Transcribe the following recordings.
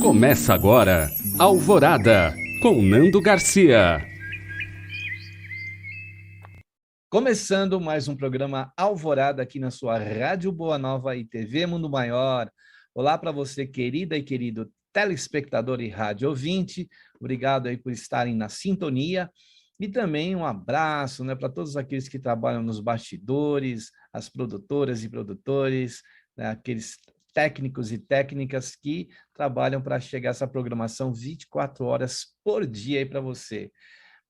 Começa agora, Alvorada, com Nando Garcia. Começando mais um programa Alvorada aqui na sua Rádio Boa Nova e TV Mundo Maior. Olá para você, querida e querido telespectador e rádio ouvinte. Obrigado aí por estarem na sintonia. E também um abraço, né, para todos aqueles que trabalham nos bastidores, as produtoras e produtores, né, aqueles técnicos e técnicas que trabalham para chegar essa programação 24 horas por dia aí para você.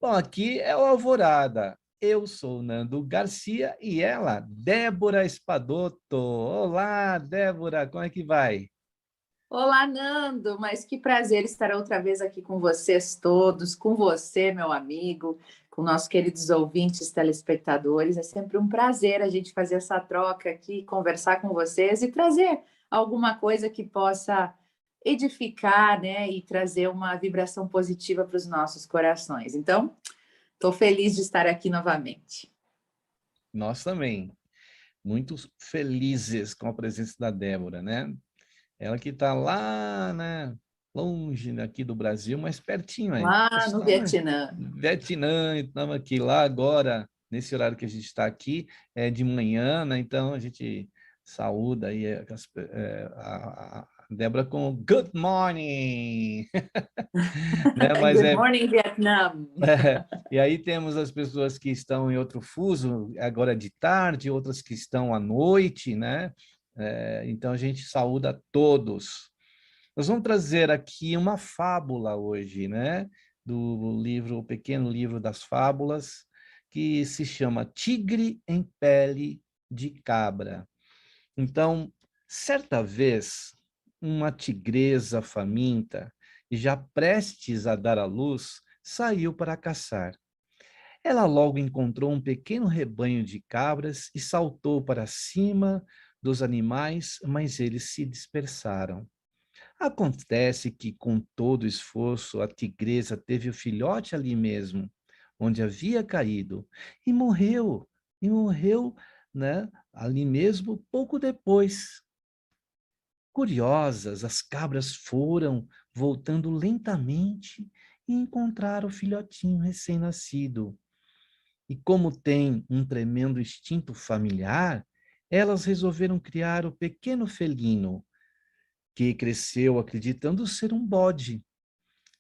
Bom, aqui é o Alvorada. Eu sou o Nando Garcia e ela, Débora Espadoto. Olá, Débora, como é que vai? Olá, Nando, mas que prazer estar outra vez aqui com vocês todos, com você, meu amigo, com nossos queridos ouvintes, telespectadores. É sempre um prazer a gente fazer essa troca aqui, conversar com vocês e trazer alguma coisa que possa edificar, né, e trazer uma vibração positiva para os nossos corações. Então, estou feliz de estar aqui novamente. Nós também, muito felizes com a presença da Débora, né? Ela que está lá, né, longe aqui do Brasil, mas pertinho aí. Lá no Estamos Vietnã. no Vietnã, estamos aqui lá agora, nesse horário que a gente está aqui, é de manhã, né? Então a gente saúda aí a Débora com good morning, né? Mas Good morning, Vietnam. e aí temos as pessoas que estão em outro fuso, agora de tarde, outras que estão à noite, né? Então a gente saúda a todos. Nós vamos trazer aqui uma fábula hoje, né? Do livro, o pequeno livro das fábulas, que se chama Tigre em Pele de Cabra. Então, certa vez, uma tigresa faminta, e já prestes a dar à luz, saiu para caçar. Ela logo encontrou um pequeno rebanho de cabras e saltou para cima dos animais, mas eles se dispersaram. Acontece que, com todo esforço, a tigresa teve o filhote ali mesmo, onde havia caído, e morreu, né, ali mesmo pouco depois. Curiosas, as cabras foram voltando lentamente e encontraram o filhotinho recém-nascido. E como tem um tremendo instinto familiar, elas resolveram criar o pequeno felino, que cresceu acreditando ser um bode.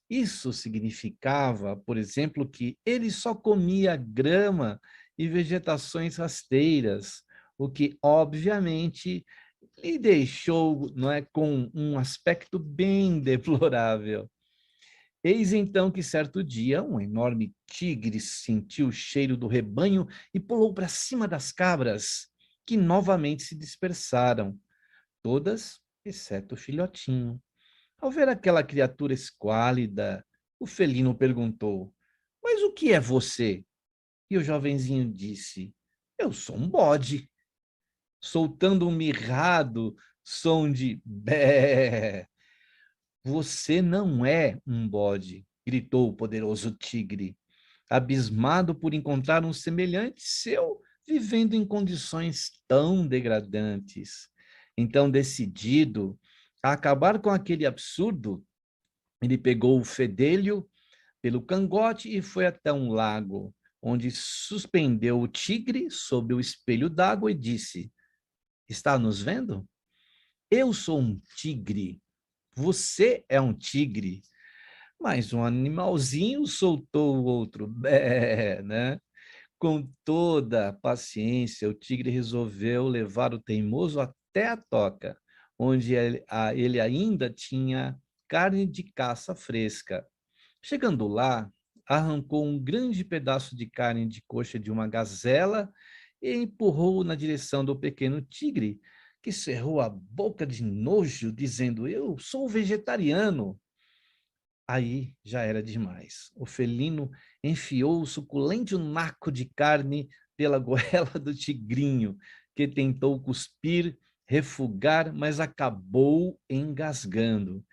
Isso significava, por exemplo, que ele só comia grama e vegetações rasteiras, o que, obviamente, lhe deixou, não é, com um aspecto bem deplorável. Eis então que certo dia um enorme tigre sentiu o cheiro do rebanho e pulou para cima das cabras, que novamente se dispersaram, todas exceto o filhotinho. Ao ver aquela criatura esquálida, o felino perguntou: Mas o que é você? E o jovenzinho disse: Eu sou um bode, soltando um mirrado som de bé. Você não é um bode, gritou o poderoso tigre, abismado por encontrar um semelhante seu vivendo em condições tão degradantes. Então, decidido a acabar com aquele absurdo, ele pegou o fedelho pelo cangote e foi até um lago, onde suspendeu o tigre sobre o espelho d'água e disse: Está nos vendo? Eu sou um tigre, você é um tigre. Mas um animalzinho soltou o outro, bé, né? Com toda a paciência, o tigre resolveu levar o teimoso até a toca, onde ele ainda tinha carne de caça fresca. Chegando lá, arrancou um grande pedaço de carne de coxa de uma gazela e empurrou na direção do pequeno tigre, que cerrou a boca de nojo, dizendo: Eu sou vegetariano. Aí já era demais. O felino enfiou o suculento naco de carne pela goela do tigrinho, que tentou cuspir, refugar, mas acabou engasgando.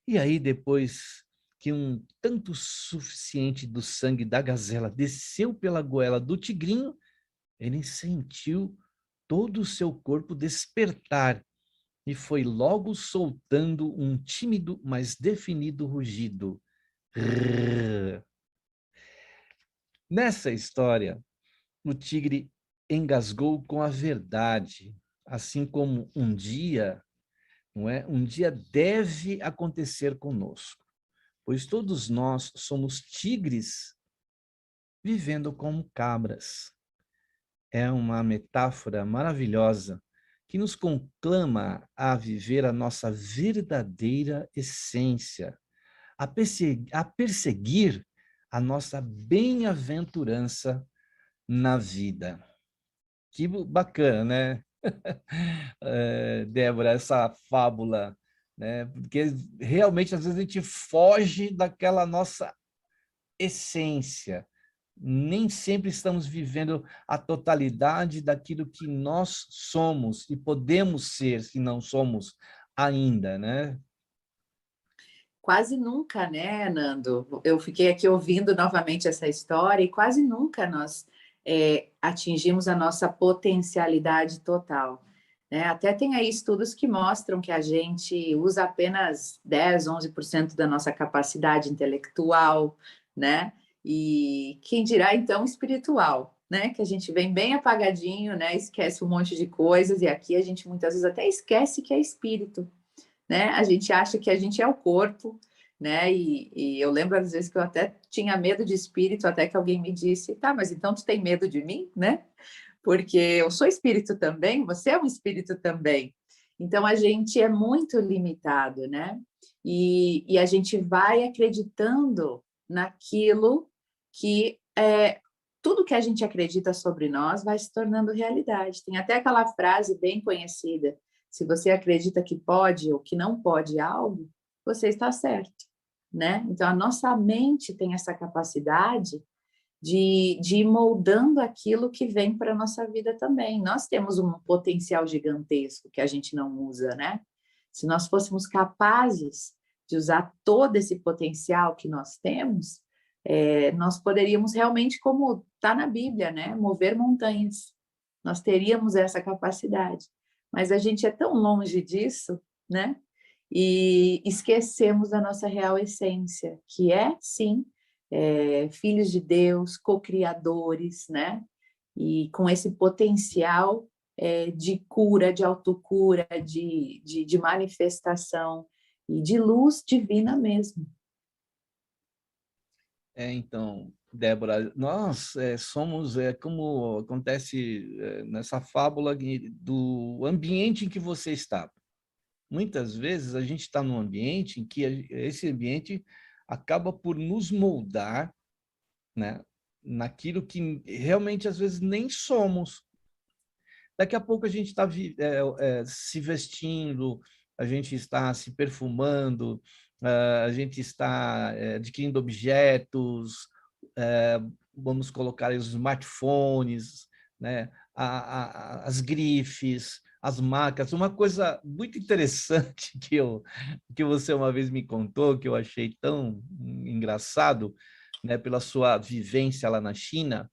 E aí, depois que um tanto suficiente do sangue da gazela desceu pela goela do tigrinho, ele sentiu todo o seu corpo despertar e foi logo soltando um tímido, mas definido rugido. Rrr. Nessa história, o tigre engasgou com a verdade, assim como um dia, não é? Um dia deve acontecer conosco, pois todos nós somos tigres vivendo como cabras. É uma metáfora maravilhosa que nos conclama a viver a nossa verdadeira essência, a perseguir a nossa bem-aventurança na vida. Que bacana, né? Débora, essa fábula, né? Porque realmente às vezes a gente foge daquela nossa essência. Nem sempre estamos vivendo a totalidade daquilo que nós somos e podemos ser, se não somos ainda, né? Quase nunca, né, Nando? Eu fiquei aqui ouvindo novamente essa história e quase nunca nós atingimos a nossa potencialidade total. Né? Até tem aí estudos que mostram que a gente usa apenas 10, 11% da nossa capacidade intelectual, né? E quem dirá, então, espiritual, né? Que a gente vem bem apagadinho, né? Esquece um monte de coisas e aqui a gente muitas vezes até esquece que é espírito, né? A gente acha que a gente é o corpo, né? E eu lembro às vezes que eu até tinha medo de espírito, até que alguém me disse, tá, mas então tu tem medo de mim, né? Porque eu sou espírito também, você é um espírito também. Então a gente é muito limitado, né? E a gente vai acreditando naquilo que tudo que a gente acredita sobre nós vai se tornando realidade. Tem até aquela frase bem conhecida: se você acredita que pode ou que não pode algo, você está certo, né? Então a nossa mente tem essa capacidade de ir moldando aquilo que vem para a nossa vida também. Nós temos um potencial gigantesco que a gente não usa, né? Se nós fôssemos capazes de usar todo esse potencial que nós temos, nós poderíamos realmente, como está na Bíblia, né? Mover montanhas. Nós teríamos essa capacidade. Mas a gente é tão longe disso, né? E esquecemos da nossa real essência, que é, sim, filhos de Deus, co-criadores, né? E com esse potencial de cura, de autocura, de manifestação e de luz divina mesmo. Então, Débora, nós somos, como acontece nessa fábula do ambiente em que você está. Muitas vezes a gente está num ambiente em que esse ambiente acaba por nos moldar, né, naquilo que realmente às vezes nem somos. Daqui a pouco a gente está se vestindo, a gente está se perfumando, a gente está adquirindo objetos, vamos colocar aí os smartphones, né? As grifes, as marcas. Uma coisa muito interessante que você uma vez me contou, que eu achei tão engraçado, né, pela sua vivência lá na China,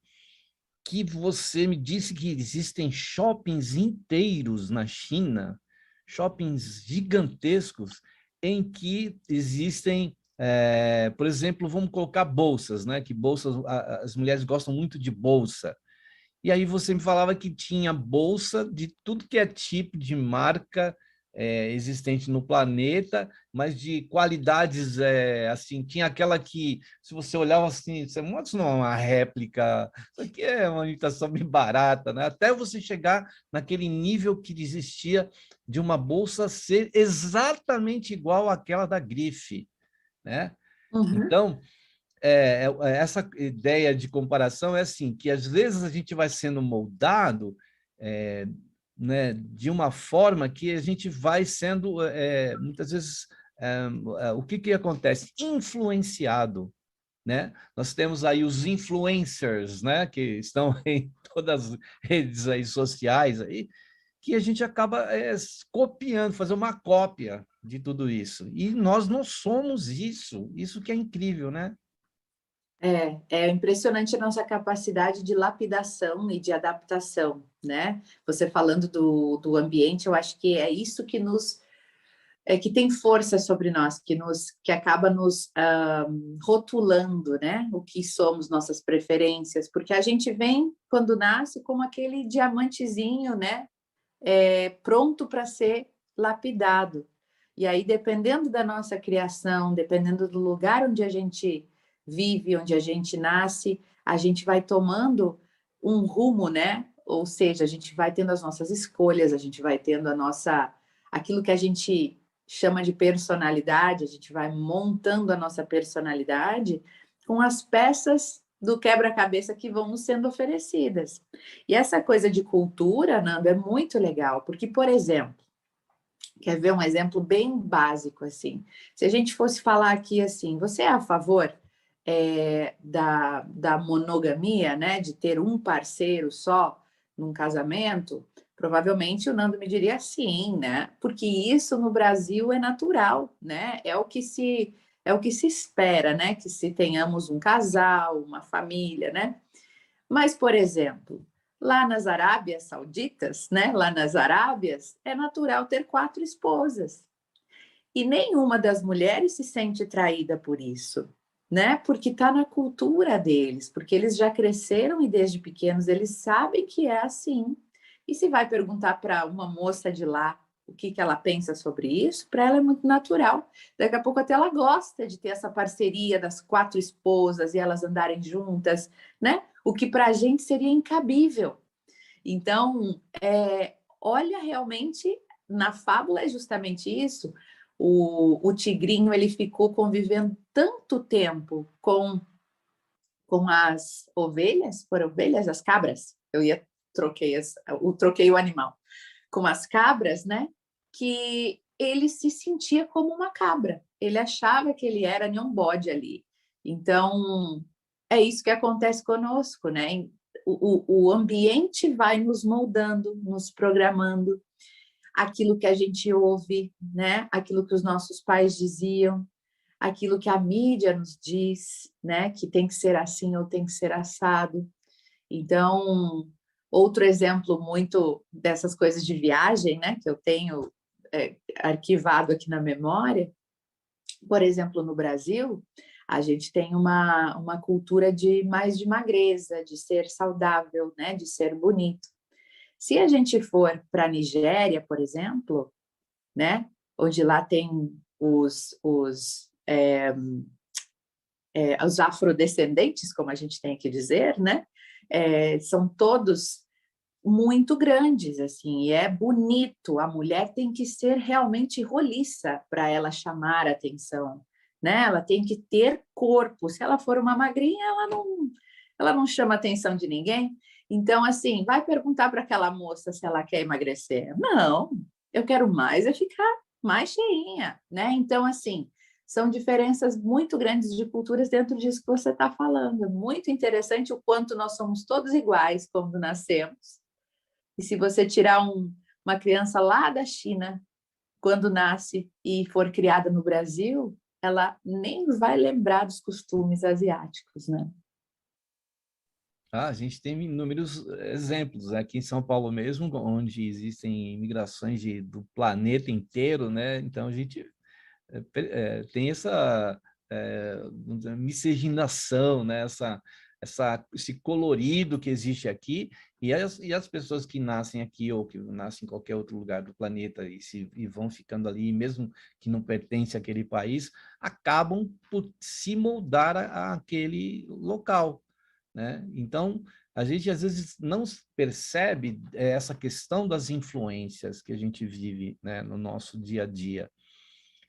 que você me disse que existem shoppings inteiros na China, shoppings gigantescos, em que existem, por exemplo, vamos colocar bolsas, né? Que bolsas, as mulheres gostam muito de bolsa. E aí você me falava que tinha bolsa de tudo que é tipo de marca existente no planeta, mas de qualidades, assim, tinha aquela que, se você olhava assim, isso não é uma réplica, isso aqui é uma imitação bem barata, né? Até você chegar naquele nível que existia de uma bolsa ser exatamente igual àquela da grife, né? Uhum. Então, essa ideia de comparação é assim, que às vezes a gente vai sendo moldado, né, de uma forma que a gente vai sendo, muitas vezes, o que acontece? Influenciado, né? Nós temos aí os influencers, né, que estão em todas as redes aí sociais, aí, que a gente acaba copiando, fazer uma cópia de tudo isso. E nós não somos isso, isso que é incrível, né? É impressionante a nossa capacidade de lapidação e de adaptação, né? Você falando do ambiente, eu acho que é isso que que tem força sobre nós, que acaba nos rotulando, né? O que somos, nossas preferências, porque a gente vem, quando nasce, como aquele diamantezinho, né? Pronto para ser lapidado. E aí, dependendo da nossa criação, dependendo do lugar onde a gente vive, onde a gente nasce, a gente vai tomando um rumo, né? Ou seja, a gente vai tendo as nossas escolhas, a gente vai tendo aquilo que a gente chama de personalidade, a gente vai montando a nossa personalidade com as peças do quebra-cabeça que vão nos sendo oferecidas. E essa coisa de cultura, Nando, é muito legal, porque, por exemplo, quer ver um exemplo bem básico assim? Se a gente fosse falar aqui assim, você é a favor da monogamia, né? De ter um parceiro só num casamento? Provavelmente o Nando me diria sim, né? Porque isso no Brasil é natural, né? É o que se espera, né? Que se tenhamos um casal, uma família, né? Mas, por exemplo, lá nas Arábias Sauditas, né? Lá nas Arábias, é natural ter 4 esposas. E nenhuma das mulheres se sente traída por isso, né? Porque está na cultura deles, porque eles já cresceram e desde pequenos eles sabem que é assim. E se vai perguntar para uma moça de lá o que ela pensa sobre isso, para ela é muito natural. Daqui a pouco até ela gosta de ter essa parceria das 4 esposas e elas andarem juntas, né? O que para a gente seria incabível. Então, olha, realmente, na fábula é justamente isso. O tigrinho ele ficou convivendo tanto tempo com as ovelhas, foram ovelhas, as cabras. Troquei o animal com as cabras, né? Que ele se sentia como uma cabra. Ele achava que ele era um bode ali. Então, é isso que acontece conosco, né? O ambiente vai nos moldando, nos programando, aquilo que a gente ouve, né? Aquilo que os nossos pais diziam, aquilo que a mídia nos diz, né? Que tem que ser assim ou tem que ser assado. Então, outro exemplo muito dessas coisas de viagem, né? Que eu tenho arquivado aqui na memória, por exemplo, no Brasil, a gente tem uma cultura de mais de magreza, de ser saudável, né? De ser bonito. Se a gente for para a Nigéria, por exemplo, né? Onde lá tem os afrodescendentes, como a gente tem que dizer, né? São todos muito grandes, assim, e é bonito. A mulher tem que ser realmente roliça para ela chamar a atenção, né? Ela tem que ter corpo. Se ela for uma magrinha, ela não chama a atenção de ninguém. Então, assim, vai perguntar para aquela moça se ela quer emagrecer. Não, eu quero mais é ficar mais cheinha, né? Então, assim, são diferenças muito grandes de culturas dentro disso que você está falando. É muito interessante o quanto nós somos todos iguais quando nascemos. E se você tirar uma criança lá da China, quando nasce e for criada no Brasil, ela nem vai lembrar dos costumes asiáticos, né? A gente tem inúmeros exemplos aqui em São Paulo mesmo, onde existem imigrações do planeta inteiro, né? Então a gente tem essa vamos dizer, miscigenação, né? Esse colorido que existe aqui, e as pessoas que nascem aqui ou que nascem em qualquer outro lugar do planeta e vão ficando ali, mesmo que não pertencem àquele país, acabam por se moldar àquele local, né? Então, a gente às vezes não percebe essa questão das influências que a gente vive, né, no nosso dia a dia.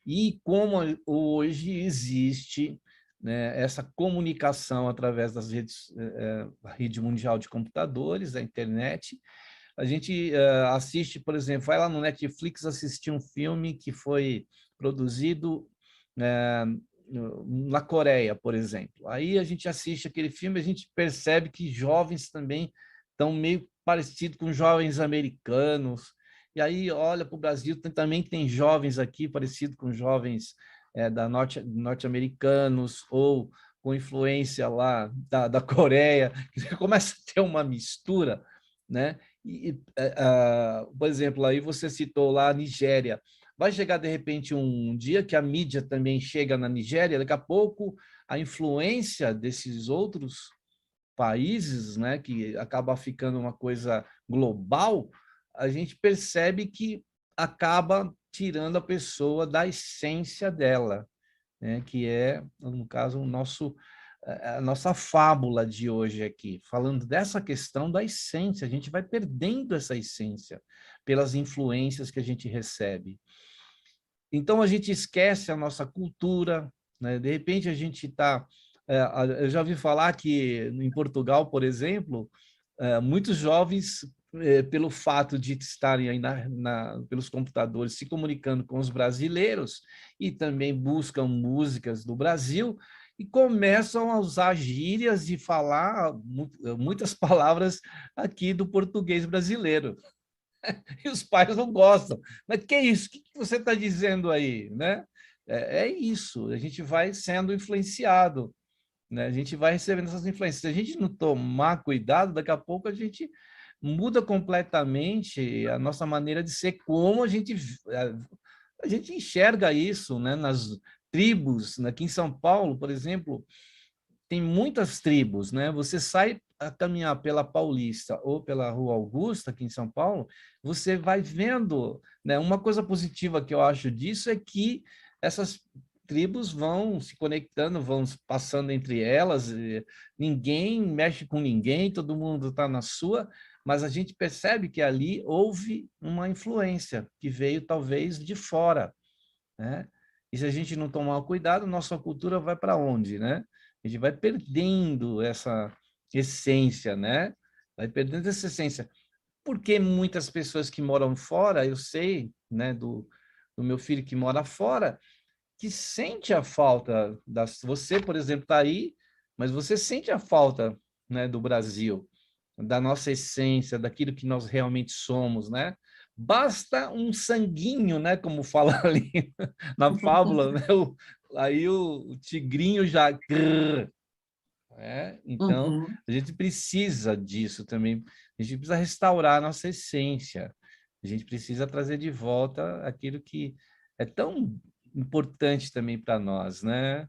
E como hoje existe, né, essa comunicação através das redes, a rede mundial de computadores, a internet, a gente assiste, por exemplo, vai lá no Netflix assistir um filme que foi produzido na Coreia, por exemplo. Aí a gente assiste aquele filme, a gente percebe que jovens também estão meio parecidos com jovens americanos. E aí olha para o Brasil, também tem jovens aqui parecidos com jovens norte-americanos ou com influência lá da Coreia, que começa a ter uma mistura, né? Por exemplo, aí você citou lá a Nigéria. Vai chegar, de repente, um dia que a mídia também chega na Nigéria, daqui a pouco a influência desses outros países, né, que acaba ficando uma coisa global, a gente percebe que acaba tirando a pessoa da essência dela, né, que é, no caso, a nossa fábula de hoje aqui, falando dessa questão da essência. A gente vai perdendo essa essência pelas influências que a gente recebe. Então, a gente esquece a nossa cultura, né? De repente, a gente está... Eu já ouvi falar que, em Portugal, por exemplo, muitos jovens, pelo fato de estarem aí pelos computadores se comunicando com os brasileiros e também buscam músicas do Brasil e começam a usar gírias e falar muitas palavras aqui do português brasileiro. E os pais não gostam. Mas que é isso? O que você está dizendo aí? Né? É isso, a gente vai sendo influenciado, né? A gente vai recebendo essas influências. Se a gente não tomar cuidado, daqui a pouco a gente muda completamente a nossa maneira de ser, como a gente enxerga isso, né? Nas tribos. Aqui em São Paulo, por exemplo, tem muitas tribos, né? Você sai a caminhar pela Paulista ou pela Rua Augusta, aqui em São Paulo, você vai vendo, né? Uma coisa positiva que eu acho disso é que essas tribos vão se conectando, vão passando entre elas, ninguém mexe com ninguém, todo mundo está na sua, mas a gente percebe que ali houve uma influência que veio talvez de fora, né? E se a gente não tomar cuidado, nossa cultura vai para onde, né? A gente vai perdendo essa essência, né? Vai perdendo essa essência. Porque muitas pessoas que moram fora, eu sei, né, do meu filho que mora fora, que sente a falta das... Você, por exemplo, está aí, mas você sente a falta, né, do Brasil, da nossa essência, daquilo que nós realmente somos, né? Basta um sanguinho, né, como fala ali na fábula, né? Aí o tigrinho já... né? Então, Uhum. a gente precisa disso também. A gente precisa restaurar a nossa essência. A gente precisa trazer de volta aquilo que é tão importante também para nós, né?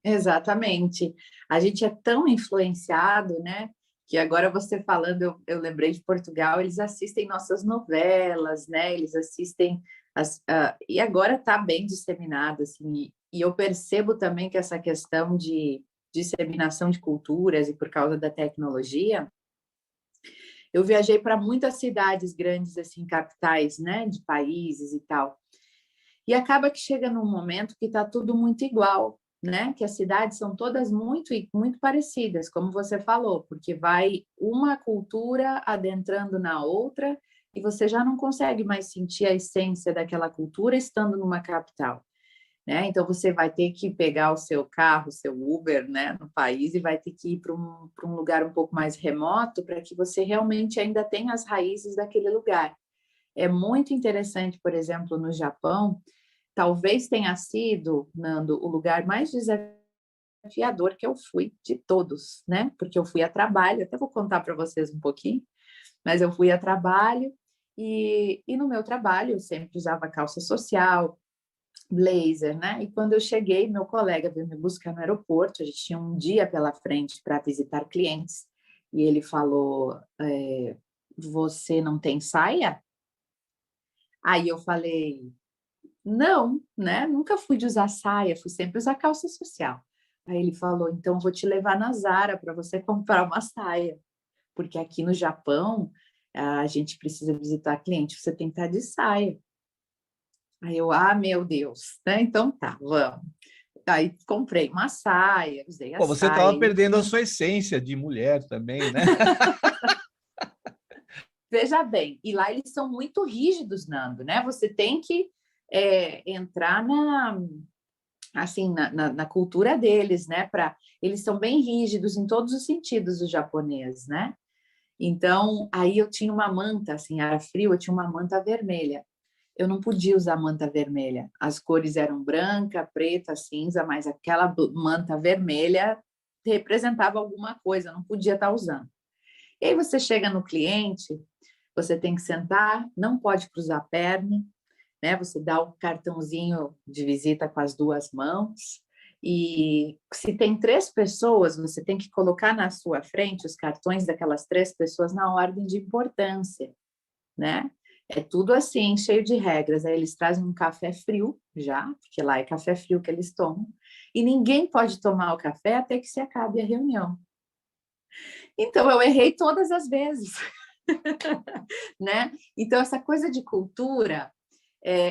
Exatamente. A gente é tão influenciado, né? Que agora você falando, eu lembrei de Portugal, eles assistem nossas novelas, né? Eles assistem e agora está bem disseminado, assim. E eu percebo também que essa questão de disseminação de culturas e por causa da tecnologia, eu viajei para muitas cidades grandes, assim, capitais, né? De países e tal. E acaba que chega num momento que está tudo muito igual, né? Que as cidades são todas muito parecidas, como você falou, porque vai uma cultura adentrando na outra e você já não consegue mais sentir a essência daquela cultura estando numa capital, né? Então você vai ter que pegar o seu carro, o seu Uber, né, no país e vai ter que ir para um lugar um pouco mais remoto para que você realmente ainda tenha as raízes daquele lugar. É muito interessante, por exemplo, no Japão. Talvez tenha sido, Nando, o lugar mais desafiador que eu fui de todos, né? Porque eu fui a trabalho, até vou contar para vocês um pouquinho, mas eu fui a trabalho e no meu trabalho eu sempre usava calça social, blazer, né? E quando eu cheguei, meu colega veio me buscar no aeroporto, a gente tinha um dia pela frente para visitar clientes, e ele falou, você não tem saia? Aí eu falei, não, né? Nunca fui de usar saia, fui sempre usar calça social. Aí ele falou, então vou te levar na Zara para você comprar uma saia, porque aqui no Japão a gente precisa visitar cliente, você tem que estar de saia. Aí eu, meu Deus, né? Então tá, vamos. Aí comprei uma saia, usei a Pô, você saia. estava perdendo a sua essência de mulher também, né? Veja bem, e lá eles são muito rígidos, Nando, né? Você tem que entrar assim, na cultura deles, né? Eles são bem rígidos em todos os sentidos, os japoneses, né? Então, aí eu tinha uma manta, assim, era frio, eu tinha uma manta vermelha. eu não podia usar manta vermelha. As cores eram branca, preta, cinza, mas aquela manta vermelha representava alguma coisa, eu não podia estar usando. E aí você chega no cliente, você tem que sentar, não pode cruzar a perna, né? Você dá um cartãozinho de visita com as duas mãos. E se tem 3 pessoas, você tem que colocar na sua frente os cartões daquelas 3 pessoas na ordem de importância, né? É tudo assim, cheio de regras. Aí eles trazem um café frio já, porque lá é café frio que eles tomam, e ninguém pode tomar o café até que se acabe a reunião. Então eu errei todas as vezes, né? Então essa coisa de cultura,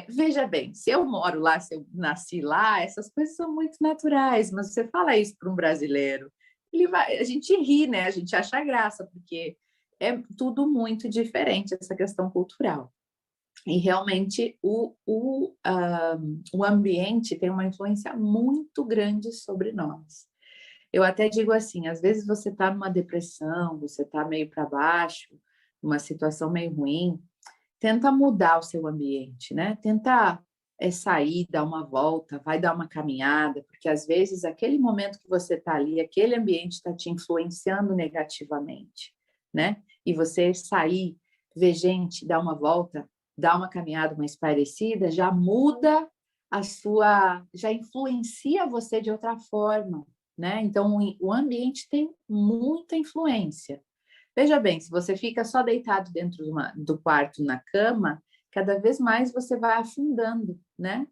veja bem, se eu moro lá, se eu nasci lá, essas coisas são muito naturais, mas você fala isso para um brasileiro, a gente ri, né? A gente acha graça, porque é tudo muito diferente, essa questão cultural. E realmente o ambiente tem uma influência muito grande sobre nós. Eu até digo assim, às vezes você está numa depressão, você está meio para baixo, numa situação meio ruim, tenta mudar o seu ambiente, né? Tenta sair, dar uma volta, vai dar uma caminhada, porque às vezes aquele momento que você está ali, aquele ambiente está te influenciando negativamente, né? E você sair, ver gente, dar uma volta, dar uma caminhada mais parecida, já muda já influencia você de outra forma, né? Então o ambiente tem muita influência. Veja bem, se você fica só deitado dentro do quarto, na cama, cada vez mais você vai afundando, né?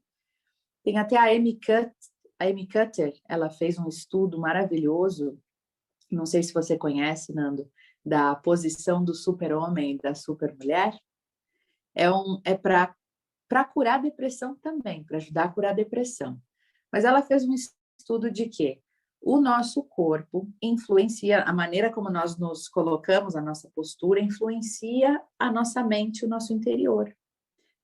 Tem até a Amy Cutter, ela fez um estudo maravilhoso, não sei se você conhece, Nando, da posição do super-homem e da super-mulher. É para curar a depressão também, para ajudar a curar a depressão. Mas ela fez um estudo de que o nosso corpo influencia, a maneira como nós nos colocamos, a nossa postura, influencia a nossa mente, o nosso interior,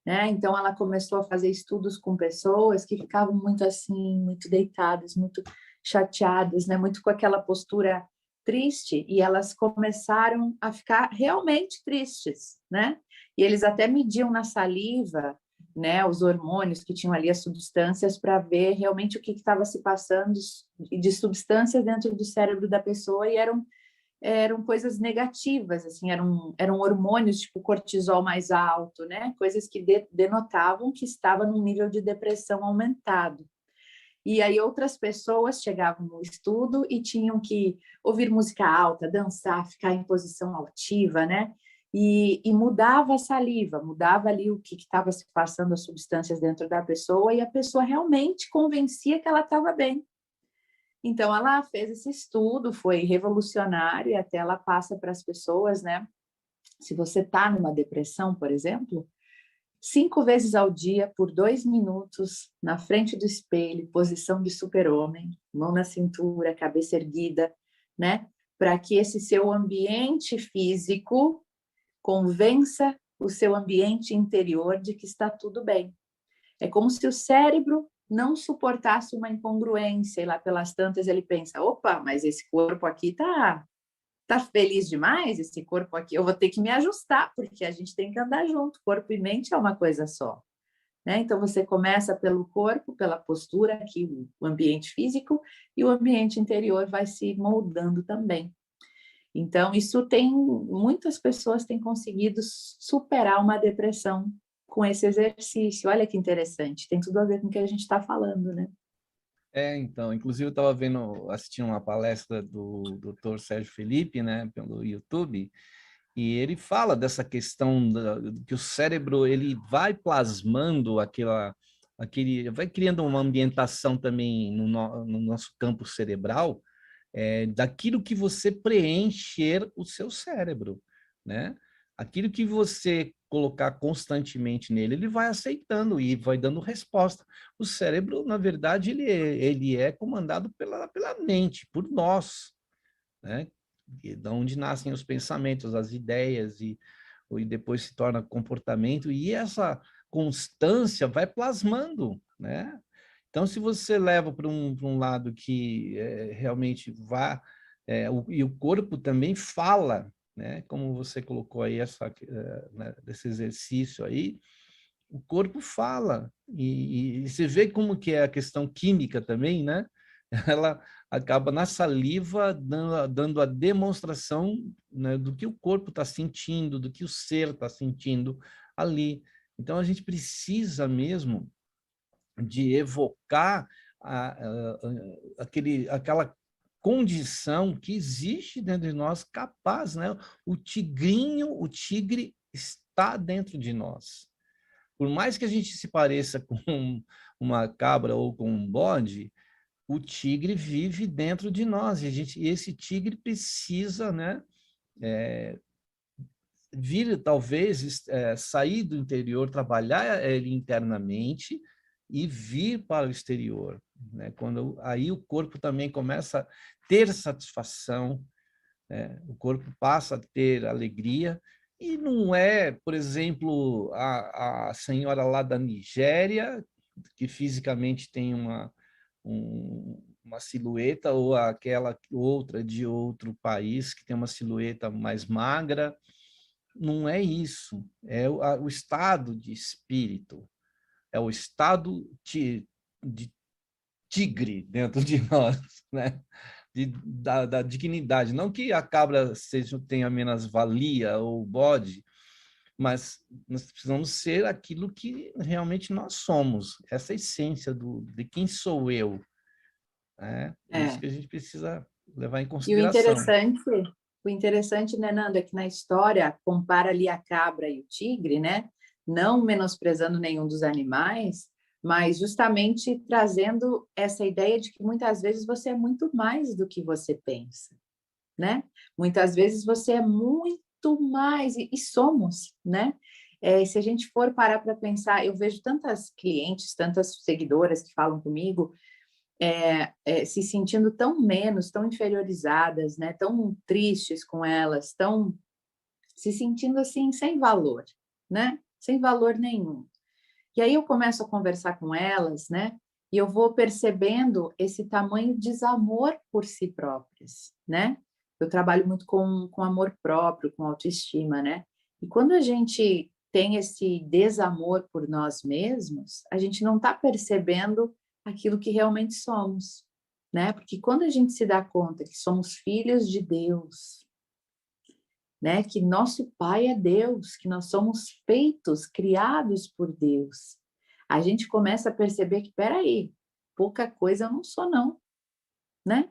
né? Então, ela começou a fazer estudos com pessoas que ficavam muito assim, muito deitadas, muito chateadas, né? Muito com aquela postura triste, e elas começaram a ficar realmente tristes, né? E eles até mediam na saliva, né, os hormônios que tinham ali, as substâncias, para ver realmente o que estava se passando de substâncias dentro do cérebro da pessoa, e eram coisas negativas, assim, eram hormônios tipo cortisol mais alto, né, coisas que denotavam que estava num nível de depressão aumentado. E aí outras pessoas chegavam no estudo e tinham que ouvir música alta, dançar, ficar em posição altiva, né? E mudava a saliva, mudava ali o que estava se passando, as substâncias dentro da pessoa, e a pessoa realmente convencia que ela estava bem. Então, ela fez esse estudo, foi revolucionário, e até ela passa para as pessoas, né? Se você está numa depressão, por exemplo, 5 vezes ao dia, por 2 minutos, na frente do espelho, posição de super-homem, mão na cintura, cabeça erguida, né? Para que esse seu ambiente físico convença o seu ambiente interior de que está tudo bem. É como se o cérebro não suportasse uma incongruência, e lá pelas tantas ele pensa, opa, mas esse corpo aqui tá feliz demais, esse corpo aqui, eu vou ter que me ajustar, porque a gente tem que andar junto, corpo e mente é uma coisa só, né? Então você começa pelo corpo, pela postura, aqui o ambiente físico, e o ambiente interior vai se moldando também. Então, muitas pessoas têm conseguido superar uma depressão com esse exercício. Olha que interessante, tem tudo a ver com o que a gente está falando, né? Então, inclusive eu estava assistindo uma palestra do Dr. Sérgio Felipe, né, pelo YouTube, e ele fala dessa questão que o cérebro ele vai plasmando vai criando uma ambientação também no nosso campo cerebral, daquilo que você preencher o seu cérebro, né? Aquilo que você colocar constantemente nele, ele vai aceitando e vai dando resposta. O cérebro, na verdade, ele é comandado pela mente, por nós, né? E da onde nascem os pensamentos, as ideias, e depois se torna comportamento, e essa constância vai plasmando, né? Então, se você leva para um lado que realmente e o corpo também fala, né? Como você colocou aí né, desse exercício aí, o corpo fala. E você vê como que é a questão química também, né? Ela acaba na saliva dando a demonstração, né, do que o corpo está sentindo, do que o ser está sentindo ali. Então, a gente precisa mesmo de evocar aquela condição que existe dentro de nós, capaz, né? O tigrinho, o tigre está dentro de nós. Por mais que a gente se pareça com uma cabra ou com um bode, o tigre vive dentro de nós, e esse tigre precisa, né, vir, talvez, sair do interior, trabalhar ele internamente e vir para o exterior, né? Quando aí o corpo também começa a ter satisfação, o corpo passa a ter alegria, e não é, por exemplo, a senhora lá da Nigéria, que fisicamente tem uma silhueta, ou aquela outra de outro país que tem uma silhueta mais magra. Não é isso, é o estado de espírito, é o estado de tigre dentro de nós, né? Da dignidade. Não que a cabra tenha menos valia, ou o bode, mas nós precisamos ser aquilo que realmente nós somos, essa essência de quem sou eu. Né? Isso que a gente precisa levar em E consideração. o interessante, né, Nando, é que na história compara ali a cabra e o tigre, né? Não menosprezando nenhum dos animais, mas justamente trazendo essa ideia de que muitas vezes você é muito mais do que você pensa, né? Muitas vezes você é muito mais, e somos, né? Se a gente for parar para pensar, eu vejo tantas clientes, tantas seguidoras que falam comigo, se sentindo tão menos, tão inferiorizadas, né? Tão tristes com elas, tão se sentindo assim sem valor, né? Sem valor nenhum. E aí eu começo a conversar com elas, né? E eu vou percebendo esse tamanho desamor por si próprias, né? Eu trabalho muito com amor próprio, com autoestima, né? E quando a gente tem esse desamor por nós mesmos, a gente não está percebendo aquilo que realmente somos, né? Porque quando a gente se dá conta que somos filhos de Deus, né? Que nosso Pai é Deus, que nós somos feitos, criados por Deus, a gente começa a perceber que, peraí, pouca coisa eu não sou, não, né?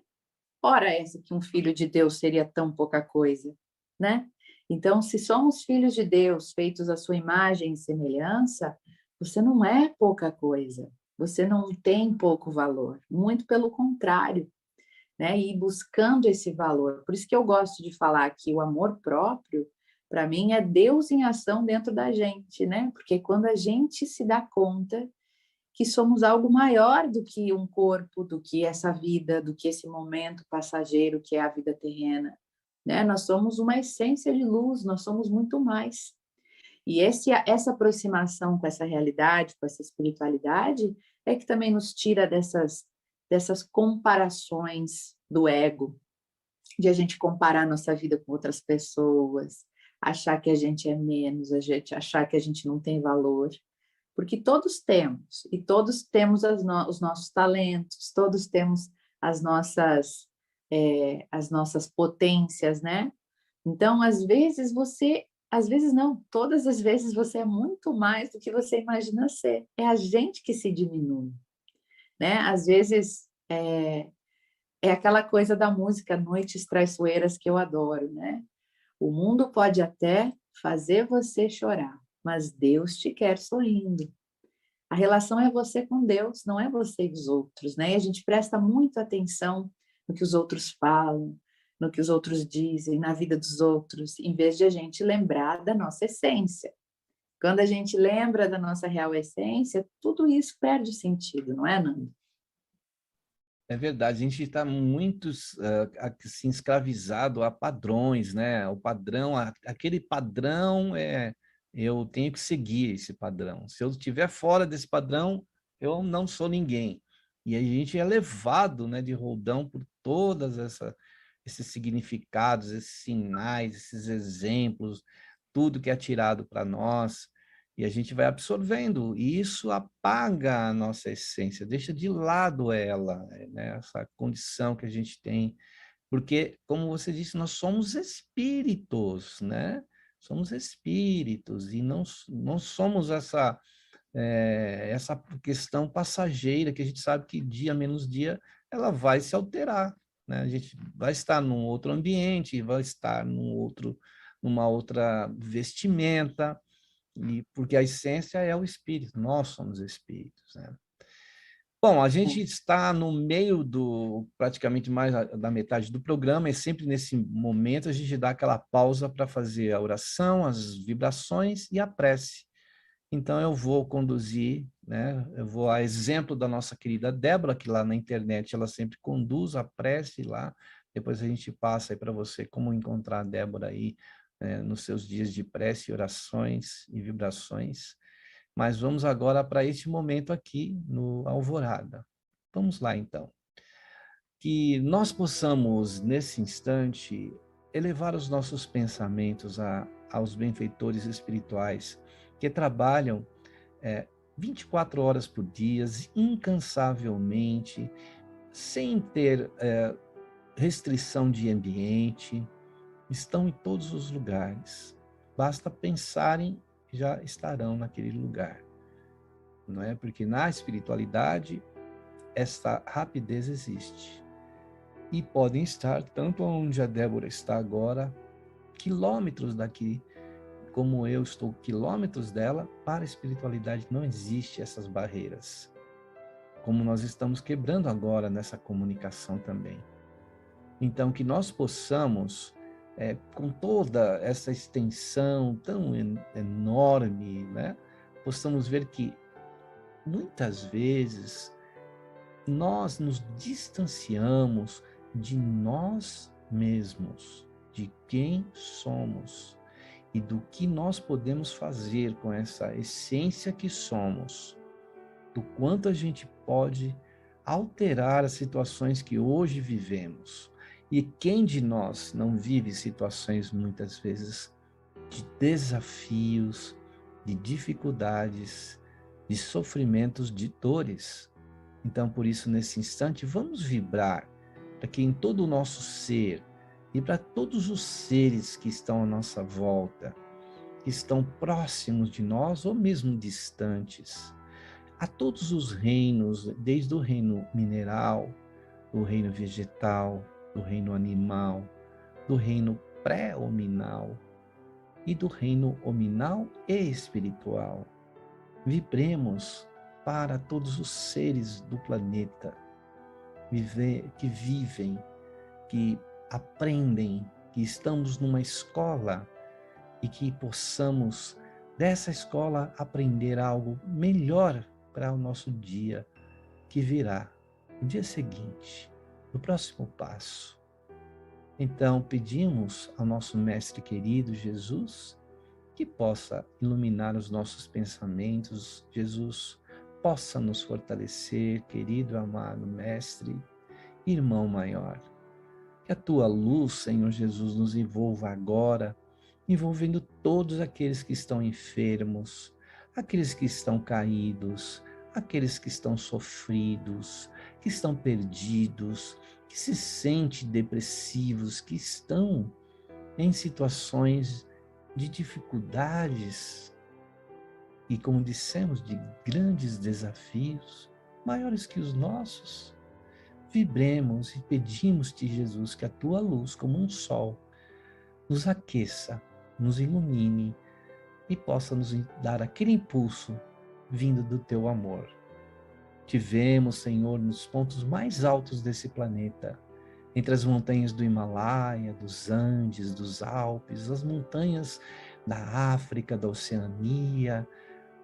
Ora, essa que um filho de Deus seria tão pouca coisa, né? Então, se somos filhos de Deus, feitos à sua imagem e semelhança, você não é pouca coisa, você não tem pouco valor, muito pelo contrário, né? E buscando esse valor. Por isso que eu gosto de falar que o amor próprio, para mim, é Deus em ação dentro da gente, né? Porque quando a gente se dá conta que somos algo maior do que um corpo, do que essa vida, do que esse momento passageiro que é a vida terrena, né? Nós somos uma essência de luz, nós somos muito mais. E essa aproximação com essa realidade, com essa espiritualidade, é que também nos tira dessas comparações do ego, de a gente comparar nossa vida com outras pessoas, achar que a gente é menos, a gente achar que a gente não tem valor, porque todos temos, e todos temos os nossos talentos, todos temos as nossas potências, né? Então, às vezes não, todas as vezes você é muito mais do que você imagina ser. É a gente que se diminui, né? Às vezes é aquela coisa da música Noites Traiçoeiras que eu adoro, né? O mundo pode até fazer você chorar, mas Deus te quer sorrindo. A relação é você com Deus, não é você e os outros, né? E a gente presta muito atenção no que os outros falam, no que os outros dizem, na vida dos outros, em vez de a gente lembrar da nossa essência. Quando a gente lembra da nossa real essência, tudo isso perde sentido, não é, Nando? É verdade, a gente está muito assim, escravizado a padrões, né? O padrão, aquele padrão eu tenho que seguir esse padrão. Se eu estiver fora desse padrão, eu não sou ninguém. E a gente é levado, né, de roldão por todas esses significados, esses sinais, esses exemplos, tudo que é tirado para nós. E a gente vai absorvendo, e isso apaga a nossa essência, deixa de lado ela, né? Essa condição que a gente tem. Porque, como você disse, nós somos espíritos, né? Somos espíritos, e não somos essa questão passageira, que a gente sabe que dia menos dia ela vai se alterar, né? A gente vai estar num outro ambiente, vai estar numa outra vestimenta, e porque a essência é o espírito, nós somos espíritos, né? Bom, a gente está no meio praticamente mais da metade do programa, e sempre nesse momento a gente dá aquela pausa para fazer a oração, as vibrações e a prece. Então eu vou conduzir, né? Eu vou a exemplo da nossa querida Débora, que lá na internet ela sempre conduz a prece lá. Depois a gente passa aí para você como encontrar a Débora aí, nos seus dias de prece, orações e vibrações. Mas vamos agora para este momento aqui no Alvorada. Vamos lá, então. Que nós possamos, nesse instante, elevar os nossos pensamentos aos benfeitores espirituais que trabalham 24 horas por dia, incansavelmente, sem ter restrição de ambiente, estão em todos os lugares. Basta pensarem, já estarão naquele lugar. Não é? Porque na espiritualidade, essa rapidez existe. E podem estar, tanto onde a Débora está agora, quilômetros daqui, como eu estou quilômetros dela, para a espiritualidade não existe essas barreiras. Como nós estamos quebrando agora nessa comunicação também. Então, que nós possamos, com toda essa extensão tão enorme, né, possamos ver que muitas vezes nós nos distanciamos de nós mesmos, de quem somos e do que nós podemos fazer com essa essência que somos, do quanto a gente pode alterar as situações que hoje vivemos. E quem de nós não vive situações muitas vezes de desafios, de dificuldades, de sofrimentos, de dores? Então, por isso, nesse instante, vamos vibrar para que em todo o nosso ser e para todos os seres que estão à nossa volta, que estão próximos de nós ou mesmo distantes, a todos os reinos, desde o reino mineral, do reino vegetal, do reino animal, do reino pré-hominal e do reino hominal e espiritual. Vibremos para todos os seres do planeta que vivem, que aprendem, que estamos numa escola e que possamos, dessa escola, aprender algo melhor para o nosso dia que virá, o dia seguinte, o próximo passo. Então, pedimos ao nosso Mestre querido Jesus que possa iluminar os nossos pensamentos, Jesus possa nos fortalecer, querido amado Mestre, irmão maior. Que a tua luz, Senhor Jesus, nos envolva agora, envolvendo todos aqueles que estão enfermos, aqueles que estão caídos, aqueles que estão sofridos, que estão perdidos, que se sentem depressivos, que estão em situações de dificuldades e, como dissemos, de grandes desafios, maiores que os nossos. Vibremos e pedimos-te, Jesus, que a tua luz, como um sol, nos aqueça, nos ilumine e possa nos dar aquele impulso vindo do teu amor. Te vemos, Senhor, nos pontos mais altos desse planeta, entre as montanhas do Himalaia, dos Andes, dos Alpes, as montanhas da África, da Oceania,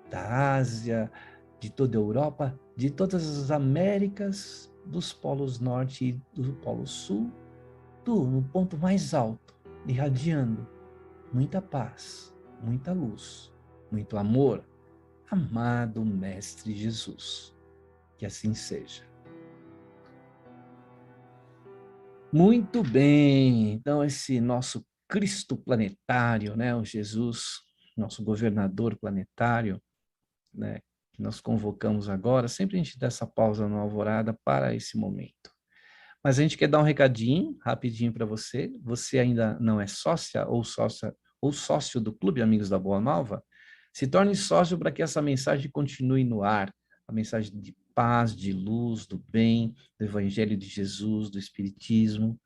da Ásia, de toda a Europa, de todas as Américas, dos polos norte e do polo sul, tu no ponto mais alto, irradiando muita paz, muita luz, muito amor, amado Mestre Jesus. Que assim seja. Muito bem, então esse nosso Cristo planetário, né, o Jesus, nosso governador planetário, né, que nós convocamos agora, sempre a gente dá essa pausa no Alvorada para esse momento. Mas a gente quer dar um recadinho, rapidinho para você. Você ainda não é sócia ou sócio do Clube Amigos da Boa Nova? Se torne sócio para que essa mensagem continue no ar. A mensagem de paz, de luz, do bem, do Evangelho de Jesus, do Espiritismo.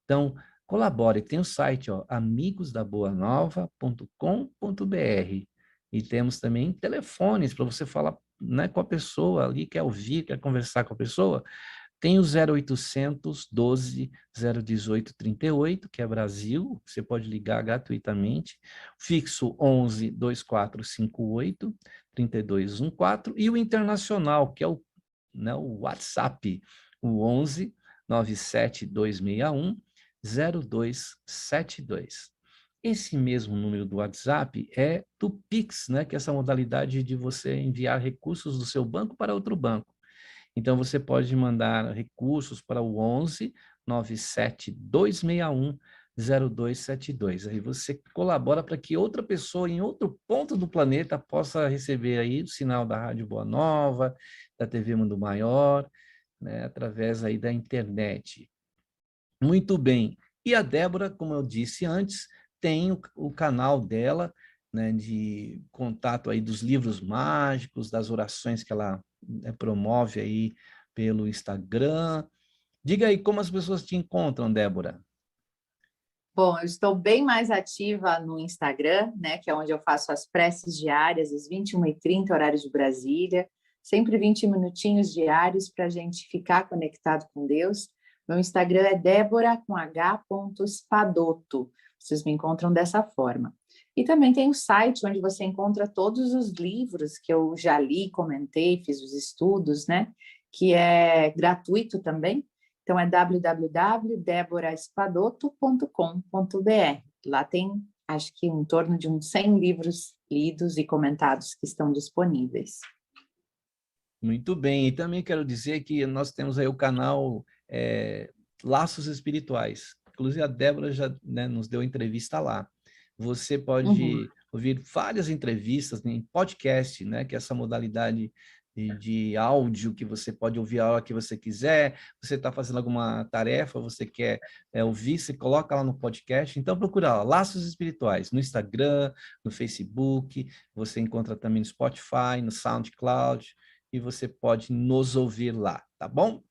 Então, colabore. Tem o site, ó, amigosdaboanova.com.br. E temos também telefones para você falar, né, com a pessoa ali, quer ouvir, quer conversar com a pessoa. Tem o 0800 12 018 38, que é Brasil, você pode ligar gratuitamente. Fixo 11 2458 3214. E o internacional, que é o, né, o WhatsApp, o 11 97261 0272. Esse mesmo número do WhatsApp é do Pix, né, que é essa modalidade de você enviar recursos do seu banco para outro banco. Então, você pode mandar recursos para o 11 97261 0272. Aí você colabora para que outra pessoa em outro ponto do planeta possa receber aí o sinal da Rádio Boa Nova, da TV Mundo Maior, né, através aí da internet. Muito bem. E a Débora, como eu disse antes, tem o canal dela, né, de contato aí dos livros mágicos, das orações que ela, né, promove aí pelo Instagram. Diga aí como as pessoas te encontram, Débora. Bom, eu estou bem mais ativa no Instagram, né, que é onde eu faço as preces diárias, às 21h30, horário de Brasília, sempre 20 minutinhos diários para a gente ficar conectado com Deus. Meu Instagram é debora.h.espadoto. Vocês me encontram dessa forma. E também tem o site onde você encontra todos os livros que eu já li, comentei, fiz os estudos, né, que é gratuito também. Então, é www.deboraespadoto.com.br. Lá tem, acho que, em torno de uns 100 livros lidos e comentados que estão disponíveis. Muito bem. E também quero dizer que nós temos aí o canal Laços Espirituais. Inclusive, a Débora já, né, nos deu entrevista lá. Você pode ouvir várias entrevistas em podcast, né, que é essa modalidade de áudio que você pode ouvir a hora que você quiser. Você está fazendo alguma tarefa, você quer ouvir, você coloca lá no podcast. Então, procura lá, Laços Espirituais, no Instagram, no Facebook, você encontra também no Spotify, no SoundCloud, e você pode nos ouvir lá, tá bom?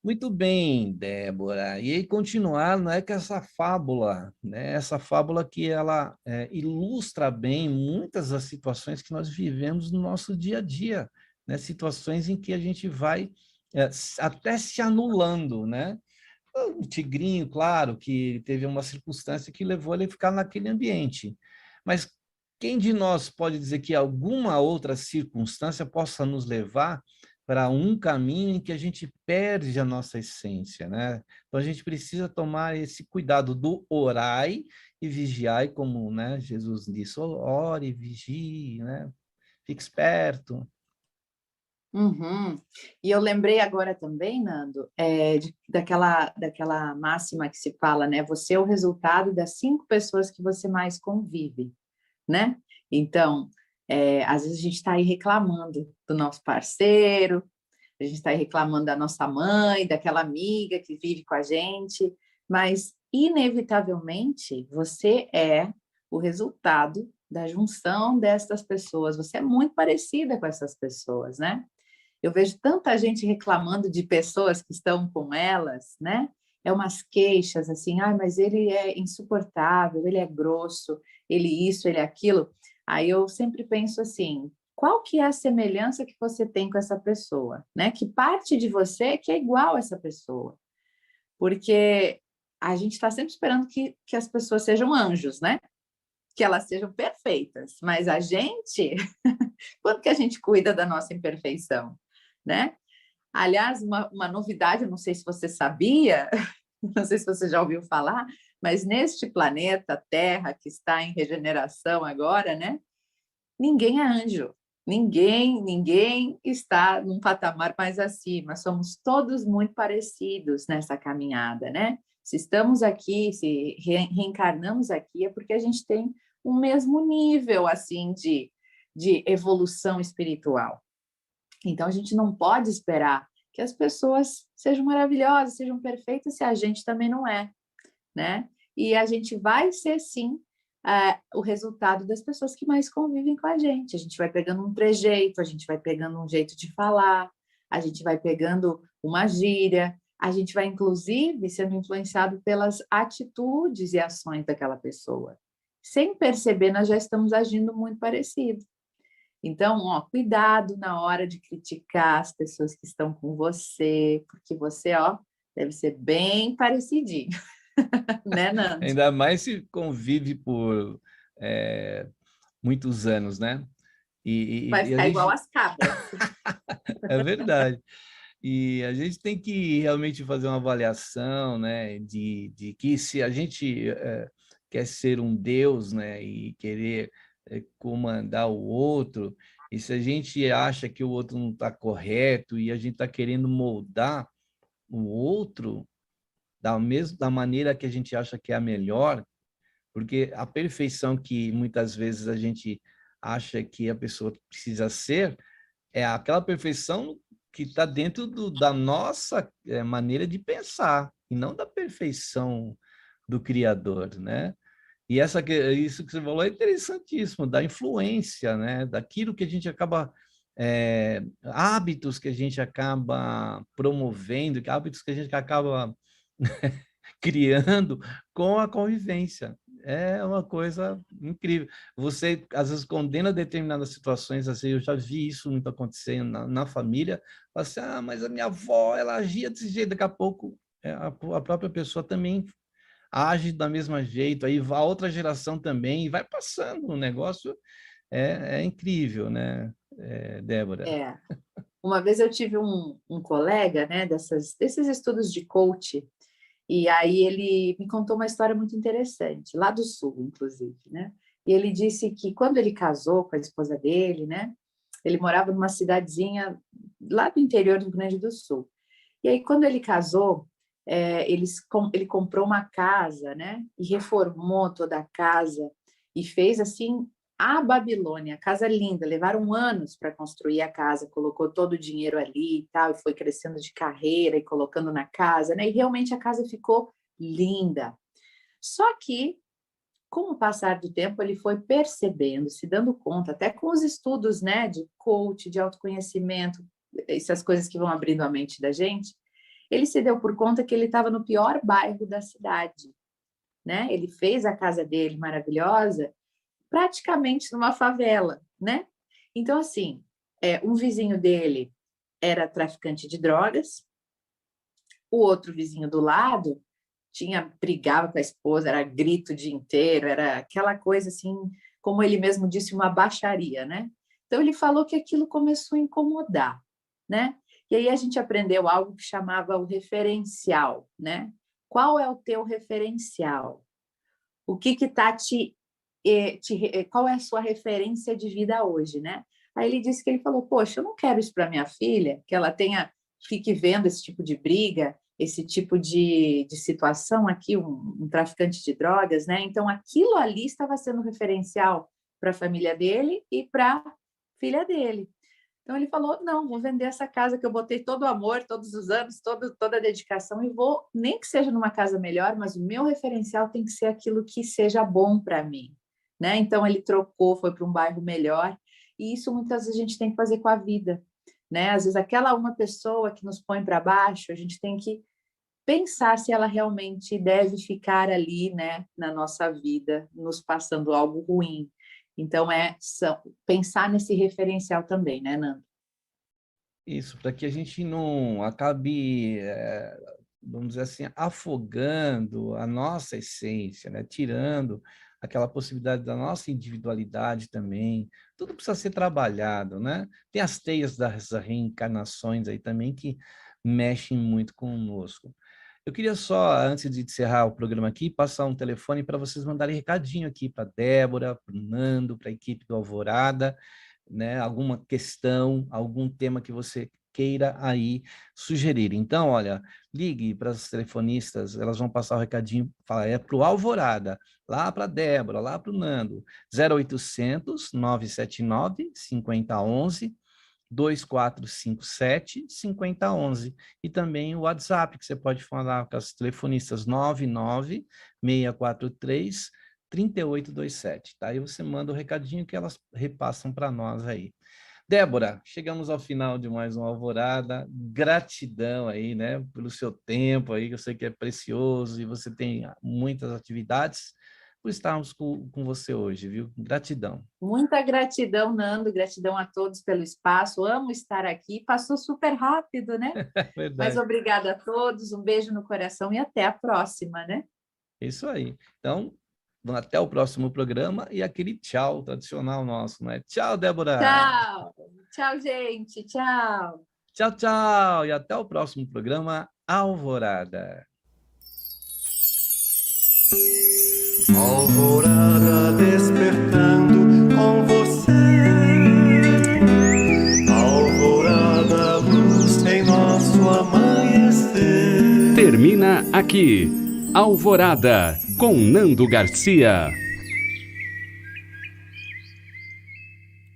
Muito bem, Débora. E aí continuar, não é que essa fábula, né? Essa fábula que ela ilustra bem muitas das situações que nós vivemos no nosso dia a dia, né? Situações em que a gente vai até se anulando, né? O tigrinho, claro, que teve uma circunstância que levou ele a ficar naquele ambiente. Mas quem de nós pode dizer que alguma outra circunstância possa nos levar para um caminho em que a gente perde a nossa essência, né? Então a gente precisa tomar esse cuidado do orai e vigiai, como, né, Jesus disse, ore, vigie, né? Fique esperto. E eu lembrei agora também, Nando, daquela máxima que se fala, né? Você é o resultado das 5 pessoas que você mais convive, né? Então, às vezes a gente está aí reclamando do nosso parceiro, a gente está aí reclamando da nossa mãe, daquela amiga que vive com a gente, mas, inevitavelmente, você é o resultado da junção destas pessoas. Você é muito parecida com essas pessoas, né? Eu vejo tanta gente reclamando de pessoas que estão com elas, né? É umas queixas assim, mas ele é insuportável, ele é grosso, ele isso, ele aquilo. Aí eu sempre penso assim, qual que é a semelhança que você tem com essa pessoa, né? Que parte de você que é igual a essa pessoa? Porque a gente está sempre esperando que as pessoas sejam anjos, né? Que elas sejam perfeitas, mas a gente, quando que a gente cuida da nossa imperfeição, né? Aliás, uma novidade, eu não sei se você sabia, não sei se você já ouviu falar, mas neste planeta Terra, que está em regeneração agora, né? Ninguém é anjo, ninguém está num patamar mais acima, somos todos muito parecidos nessa caminhada, né? Se estamos aqui, se reencarnamos aqui, é porque a gente tem o mesmo nível assim de evolução espiritual. Então, a gente não pode esperar que as pessoas sejam maravilhosas, sejam perfeitas, se a gente também não é, né? E a gente vai ser, sim, o resultado das pessoas que mais convivem com a gente. A gente vai pegando um trejeito, a gente vai pegando um jeito de falar, a gente vai pegando uma gíria, a gente vai, inclusive, sendo influenciado pelas atitudes e ações daquela pessoa. Sem perceber, nós já estamos agindo muito parecido. Então, ó, cuidado na hora de criticar as pessoas que estão com você, porque você, ó, deve ser bem parecidinho, né, Nando? Ainda mais se convive por muitos anos, né? Vai E a ficar igual gente... as cabras. É verdade. E a gente tem que realmente fazer uma avaliação, né, de que se a gente quer ser um Deus, né, e querer comandar o outro, e se a gente acha que o outro não está correto e a gente está querendo moldar o outro da maneira que a gente acha que é a melhor, porque a perfeição que muitas vezes a gente acha que a pessoa precisa ser é aquela perfeição que está dentro da nossa maneira de pensar, e não da perfeição do Criador, né? E isso que você falou é interessantíssimo, da influência, né? Daquilo que a gente acaba, hábitos que a gente acaba promovendo, hábitos que a gente acaba criando com a convivência. É uma coisa incrível. Você, às vezes, condena determinadas situações, assim, eu já vi isso muito acontecendo na família, fala assim, mas a minha avó, ela agia desse jeito, daqui a pouco a própria pessoa também age da mesma jeito, aí a outra geração também, e vai passando, o negócio é incrível, né, Débora? É. Uma vez eu tive um colega, né, desses estudos de coach, e aí ele me contou uma história muito interessante, lá do Sul, inclusive, né? E ele disse que quando ele casou com a esposa dele, né, ele morava numa cidadezinha lá do interior do Rio Grande do Sul. E aí, quando ele casou, ele comprou uma casa, né? E reformou toda a casa e fez assim a Babilônia, casa linda. Levaram anos para construir a casa, colocou todo o dinheiro ali e tal, e foi crescendo de carreira e colocando na casa, né? E realmente a casa ficou linda. Só que, com o passar do tempo, ele foi percebendo, se dando conta, até com os estudos, né, de coach, de autoconhecimento, essas coisas que vão abrindo a mente da gente, ele se deu por conta que ele estava no pior bairro da cidade, né? Ele fez a casa dele maravilhosa, praticamente numa favela, né? Então, assim, um vizinho dele era traficante de drogas, o outro vizinho do lado brigava com a esposa, era grito o dia inteiro, era aquela coisa assim, como ele mesmo disse, uma baixaria, né? Então ele falou que aquilo começou a incomodar, né? E aí a gente aprendeu algo que chamava o referencial, né? Qual é o teu referencial? O que está qual é a sua referência de vida hoje, né? Aí ele disse que ele falou, poxa, eu não quero isso para minha filha, que ela fique vendo esse tipo de briga, esse tipo de situação aqui, um traficante de drogas, né? Então, aquilo ali estava sendo referencial para a família dele e para a filha dele. Então, ele falou, não, vou vender essa casa que eu botei todo o amor, todos os anos, toda a dedicação, e vou, nem que seja numa casa melhor, mas o meu referencial tem que ser aquilo que seja bom para mim, né? Então, ele trocou, foi para um bairro melhor, e isso muitas vezes a gente tem que fazer com a vida, né? Às vezes aquela uma pessoa que nos põe para baixo, a gente tem que pensar se ela realmente deve ficar ali, né, na nossa vida, nos passando algo ruim. Então, pensar nesse referencial também, né, Nando? Isso, para que a gente não acabe, vamos dizer assim, afogando a nossa essência, né? Tirando aquela possibilidade da nossa individualidade também. Tudo precisa ser trabalhado, né? Tem as teias das reencarnações aí também que mexem muito conosco. Eu queria só, antes de encerrar o programa aqui, passar um telefone para vocês mandarem recadinho aqui para Débora, para o Nando, para a equipe do Alvorada, né? Alguma questão, algum tema que você queira aí sugerir. Então, olha, ligue para as telefonistas, elas vão passar o recadinho, é para o Alvorada, lá para a Débora, lá para o Nando, 0800 979 5011, 2457-5011. E também o WhatsApp, que você pode falar com as telefonistas 99-643-3827. Tá? Aí você manda o recadinho que elas repassam para nós aí. Débora, chegamos ao final de mais uma Alvorada. Gratidão aí, né, pelo seu tempo aí, que eu sei que é precioso e você tem muitas atividades, por estarmos com você hoje, viu? Gratidão. Muita gratidão, Nando, gratidão a todos pelo espaço, amo estar aqui, passou super rápido, né? Verdade. Mas obrigada a todos, um beijo no coração e até a próxima, né? Isso aí. Então, até o próximo programa e aquele tchau tradicional nosso, né? Tchau, Débora! Tchau! Tchau, gente! Tchau! Tchau, tchau! E até o próximo programa Alvorada. Alvorada despertando com você, alvorada, luz em nosso amanhecer. Termina aqui, Alvorada, com Nando Garcia.